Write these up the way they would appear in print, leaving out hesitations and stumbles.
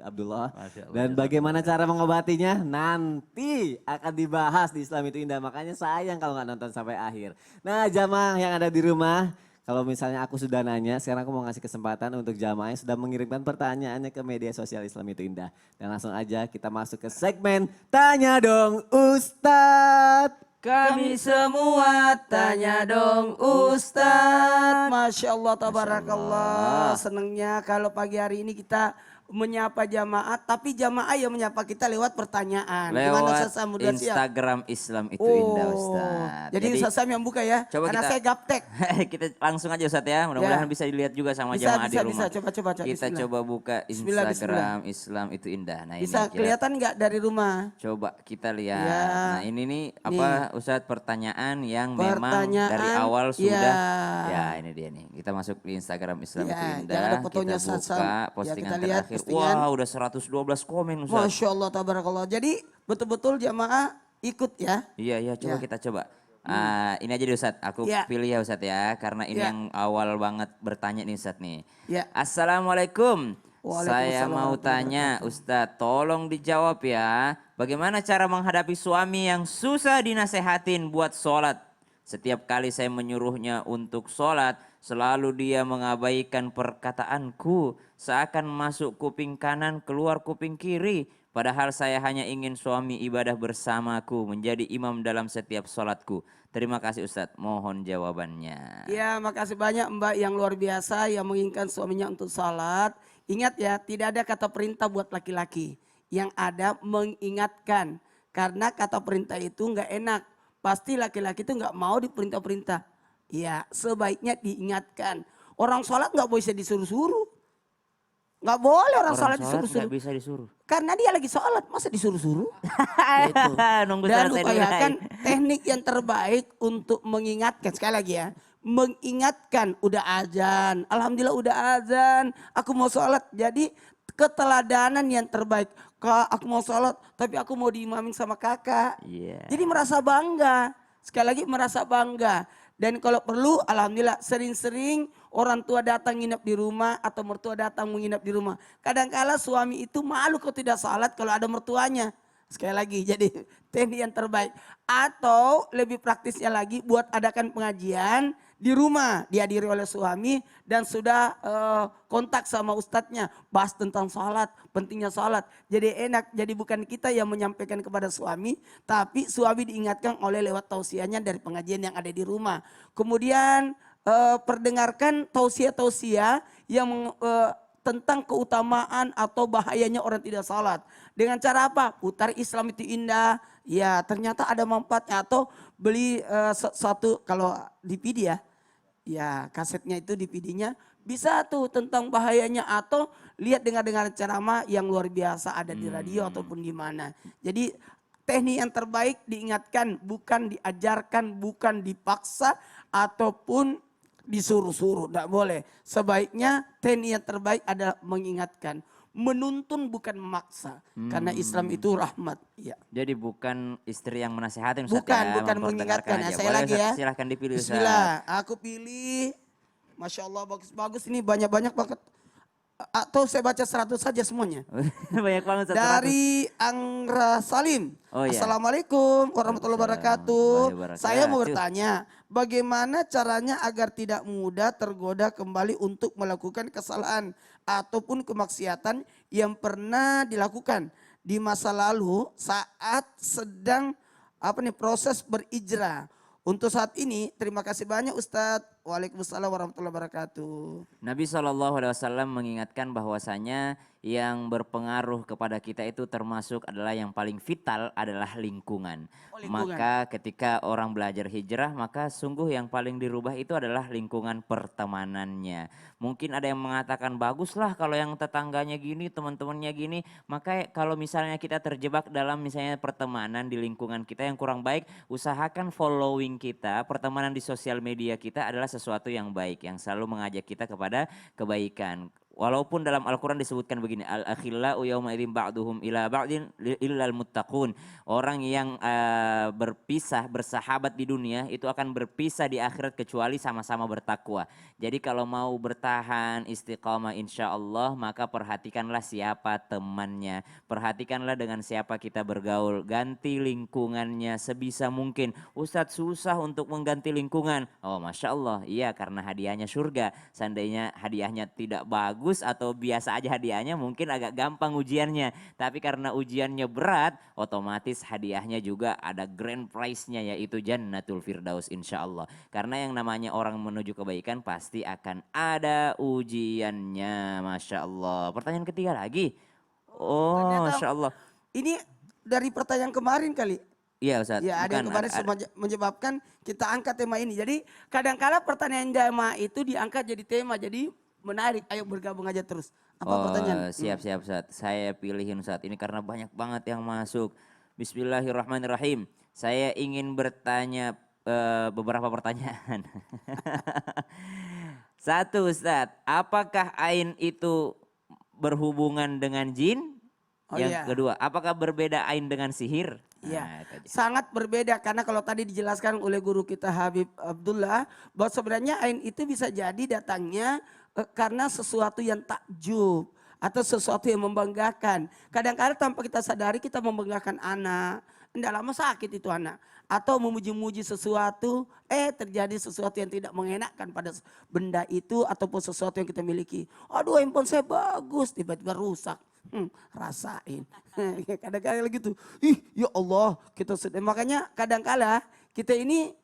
Abdullah. Masya Allah, Dan bagaimana jazakallah. cara mengobatinya nanti akan dibahas di Islam itu Indah. Makanya sayang kalau nggak nonton sampai akhir. Nah jamaah yang ada di rumah, kalau misalnya aku sudah nanya, sekarang aku mau ngasih kesempatan untuk jamaah yang sudah mengirimkan pertanyaannya ke media sosial Islam itu Indah. Dan langsung aja kita masuk ke segmen Tanya Dong Ustadz. Kami semua tanya dong Ustadz. Masya Allah, Masya tabarakallah. Allah. Senangnya kalau pagi hari ini kita menyapa jamaah. Tapi jamaah yang menyapa kita lewat pertanyaan. Gimana Lewat Ustaz Sam, udah siap? Instagram Islam itu indah Oh, Ustadz. jadi Ustaz Sam yang buka ya. coba Karena kita saya gaptek. kita langsung aja Ustadz ya. Mudah-mudahan Ya. bisa dilihat juga sama Bisa, jamaah di bisa, rumah. bisa. Coba. Kita Bismillah. coba buka Bismillah, Instagram Islam itu indah. Nah ini Bisa kelihatan nggak dari rumah? coba kita lihat. Ya. Nah ini nih apa Ustadz pertanyaan yang memang Pertanyaan, dari awal sudah. ya. Ya ini dia nih. Kita masuk di Instagram Islam itu Ya, indah. jangan ada fotonya kita Ustadz buka Sam. Ya, postingan kita lihat terakhir. postingan. Wah udah 112 komen Ustadz. Masya Allah, tabarakallah. Jadi betul-betul jamaah ikut ya. Iya coba Ya. kita coba. Ini aja deh Ustadz, aku Ya. pilih ya Ustadz ya, karena ini Ya. yang awal banget bertanya nih Ustadz nih. Ya. Assalamualaikum, saya Waalaikumsalam mau tanya Ustadz, tolong dijawab ya, bagaimana cara menghadapi suami yang susah dinasehatin buat sholat? Setiap kali saya menyuruhnya untuk sholat, selalu dia mengabaikan perkataanku, seakan masuk kuping kanan keluar kuping kiri. Padahal saya hanya ingin suami ibadah bersamaku, menjadi imam dalam setiap sholatku. Terima kasih Ustadz, mohon jawabannya. Ya, makasih banyak Mbak yang luar biasa yang menginginkan suaminya untuk salat. Ingat ya, tidak ada kata perintah buat laki-laki. Yang ada mengingatkan. Karena kata perintah itu nggak enak. Pasti laki-laki itu nggak mau diperintah-perintah. Ya, sebaiknya diingatkan. Orang sholat nggak boleh disuruh-suruh. Nggak boleh orang sholat Nggak disuruh-suruh. bisa disuruh. Karena dia lagi sholat, masa disuruh-suruh? Gitu. Nunggu Dan selesai upayakan dulu. teknik yang terbaik untuk mengingatkan. Sekali lagi ya, mengingatkan udah azan. Alhamdulillah udah azan, aku mau sholat. Jadi keteladanan yang terbaik. Kak, aku mau sholat, tapi aku mau diimamin sama kakak. Iya. Jadi merasa bangga. Sekali lagi merasa bangga. Dan kalau perlu alhamdulillah sering-sering orang tua datang nginep di rumah atau mertua datang menginap di rumah. Kadangkala suami itu malu kalau tidak salat kalau ada mertuanya. Sekali lagi jadi teknik yang terbaik. Atau lebih praktisnya lagi buat adakan pengajian di rumah dihadiri oleh suami dan sudah kontak sama ustadznya bahas tentang salat, pentingnya salat. Jadi enak, jadi bukan kita yang menyampaikan kepada suami, tapi suami diingatkan oleh lewat tausiahnya dari pengajian yang ada di rumah. Kemudian perdengarkan tausiah-tausiah yang tentang keutamaan atau bahayanya orang tidak salat. Dengan cara apa? Putar Islam itu indah. Ya ternyata ada manfaatnya. Atau beli satu kalau DVD ya. Ya kasetnya itu DVD-nya bisa tuh tentang bahayanya. Atau lihat dengar-dengar ceramah yang luar biasa ada di radio ataupun di mana. Jadi teknik yang terbaik diingatkan, bukan diajarkan, bukan dipaksa ataupun disuruh-suruh, tidak boleh. Sebaiknya teknik yang terbaik adalah mengingatkan. Menuntun bukan memaksa. Karena Islam itu rahmat. Ya. Jadi bukan istri yang menasehatin Ustadz Bukan, ya, bukan memperdengarkan mengingatkan. Ya, aja. saya Boleh, lagi Ustadz, ya. silahkan dipilih Ustadz. Bismillah, aku pilih. Masya Allah bagus-bagus ini banyak-banyak banget. Atau saya baca 100 saja semuanya. Banyak banget Ustadz. Dari Angra Salim. Oh, iya. Assalamualaikum warahmatullahi wabarakatuh. Warahmatullahi Saya mau wabarakatuh. bertanya, bagaimana caranya agar tidak mudah tergoda kembali untuk melakukan kesalahan ataupun kemaksiatan yang pernah dilakukan di masa lalu saat sedang proses berijrah. Untuk saat ini terima kasih banyak Ustadz. Waalaikumsalam warahmatullahi wabarakatuh. Nabi SAW mengingatkan bahwasanya yang berpengaruh kepada kita itu termasuk adalah yang paling vital adalah lingkungan. Oh, lingkungan. Maka ketika orang belajar hijrah maka sungguh yang paling dirubah itu adalah lingkungan pertemanannya. Mungkin ada yang mengatakan baguslah kalau yang tetangganya gini, teman-temannya gini. Maka kalau misalnya kita terjebak dalam misalnya pertemanan di lingkungan kita yang kurang baik, usahakan following kita, pertemanan di sosial media kita adalah sesuatu yang baik, yang selalu mengajak kita kepada kebaikan. Walaupun dalam Al-Quran disebutkan begini, al-akhillau yawma idzin ba'duhum ila ba'din illal muttaqun. Orang yang berpisah, bersahabat di dunia itu akan berpisah di akhirat kecuali sama-sama bertakwa. Jadi kalau mau bertahan istiqamah insya Allah, maka perhatikanlah siapa temannya. Perhatikanlah dengan siapa kita bergaul. Ganti lingkungannya sebisa mungkin. Ustadz susah untuk mengganti lingkungan. Oh Masya Allah, iya karena hadiahnya surga. Seandainya hadiahnya tidak bagus atau biasa aja hadiahnya mungkin agak gampang ujiannya. Tapi karena ujiannya berat otomatis hadiahnya juga ada grand prize-nya yaitu Jannatul Firdaus insya Allah. Karena yang namanya orang menuju kebaikan pasti akan ada ujiannya. Masya Allah. Pertanyaan ketiga lagi. Oh Ternyata Masya Allah. Ini dari pertanyaan kemarin kali. Iya Ustadz. Ya ada yang Bukan, kemarin menyebabkan kita angkat tema ini. Jadi kadangkala pertanyaan jamaah itu diangkat jadi tema. Jadi menarik, ayo bergabung aja terus. Apa pertanyaan? Siap Ustadz. Saya pilihin Ustadz. Ini karena banyak banget yang masuk. Bismillahirrahmanirrahim. Saya ingin bertanya beberapa pertanyaan. Satu Ustadz, apakah ain itu berhubungan dengan jin? Oh, Yang iya. kedua, apakah berbeda ain dengan sihir? Iya, Nah, itu aja. sangat berbeda karena kalau tadi dijelaskan oleh guru kita Habib Abdullah bahwa sebenarnya ain itu bisa jadi datangnya karena sesuatu yang takjub atau sesuatu yang membanggakan. Kadang-kadang tanpa kita sadari kita membanggakan anak, tidak lama sakit itu anak. Atau memuji-muji sesuatu, terjadi sesuatu yang tidak mengenakan pada benda itu ataupun sesuatu yang kita miliki. Aduh handphone saya bagus, tiba-tiba rusak. Rasain. Kadang-kadang gitu. Ih ya Allah kita sedih. Makanya kadang-kala kita ini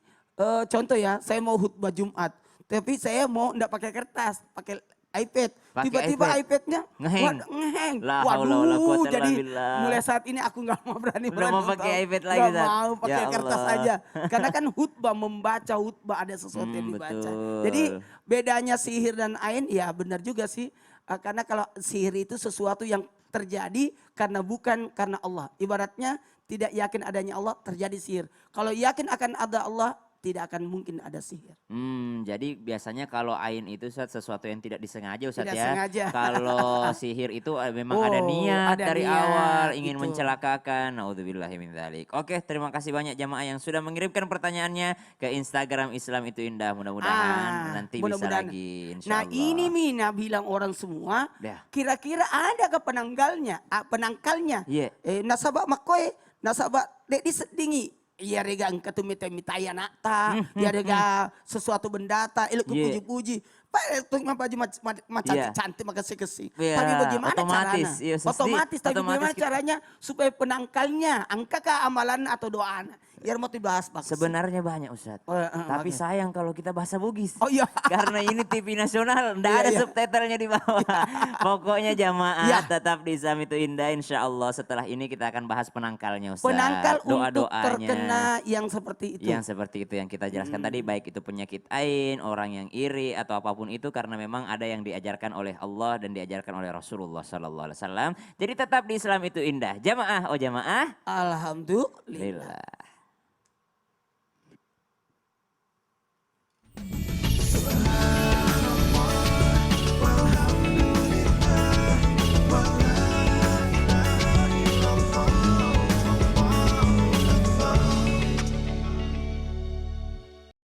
contoh ya saya mau khutbah Jumat. Tapi saya mau enggak pakai kertas, pakai iPad. Pakai Tiba-tiba iPad. iPad-nya Ngeheng. ngeheng. La haula wala quwata illa Jadi billah. mulai saat ini aku nggak mau berani Udah mau pakai iPad lagi, Nggak Zat? mau pakai Ya kertas Allah. aja. Karena kan khutbah membaca khutbah ada sesuatu yang dibaca. Betul. Jadi bedanya sihir dan ain ya benar juga sih. Karena kalau sihir itu sesuatu yang terjadi karena bukan karena Allah. Ibaratnya tidak yakin adanya Allah terjadi sihir. Kalau yakin akan ada Allah tidak akan mungkin ada sihir. Jadi biasanya kalau ain itu Ustadz, sesuatu yang tidak disengaja Ustadz Tidak ya. sengaja. Kalau sihir itu memang ada Oh, niat ada dari niat, awal ingin gitu. mencelakakan. Naudzubillahi min dzalik. Oke, terima kasih banyak jamaah yang sudah mengirimkan pertanyaannya ke Instagram Islam itu Indah. Mudah-mudahan nanti mudah-mudahan. bisa lagi insya Nah Allah. ini Mina bilang orang semua, Dah. kira-kira ada ke penangkalnya? Iya. Nasabak makoy, nasabak dek disedingi. Iya rega engka tu mitaya nakta, ya rega sesuatu benda ta, elok Iya. puji-puji. Pak itu baju macam Iya. cantik makasih. Iya, Tapi bagaimana otomatis, caranya? iya, Otomatis, tapi otomatis bagaimana kita- caranya supaya penangkalnya? Angka kah amalan atau doa? Biar mau dibahas Pak. Sebenarnya banyak Ustadz. Tapi oke. sayang kalau kita bahasa Bugis. Oh iya. Karena ini TV nasional, enggak Iya, ada iya. subtitlenya di bawah. Pokoknya jamaah Iya. tetap di Islam itu Indah insya Allah. Setelah ini kita akan bahas penangkalnya Ustadz. Penangkal untuk Doa-doanya. terkena yang seperti itu. Yang seperti itu yang kita jelaskan tadi, baik itu penyakit ain, orang yang iri atau apapun itu, karena memang ada yang diajarkan oleh Allah dan diajarkan oleh Rasulullah Sallallahu Alaihi Wasallam. Jadi tetap di Islam itu Indah. Jamaah, oh jamaah. Alhamdulillah. Lillah.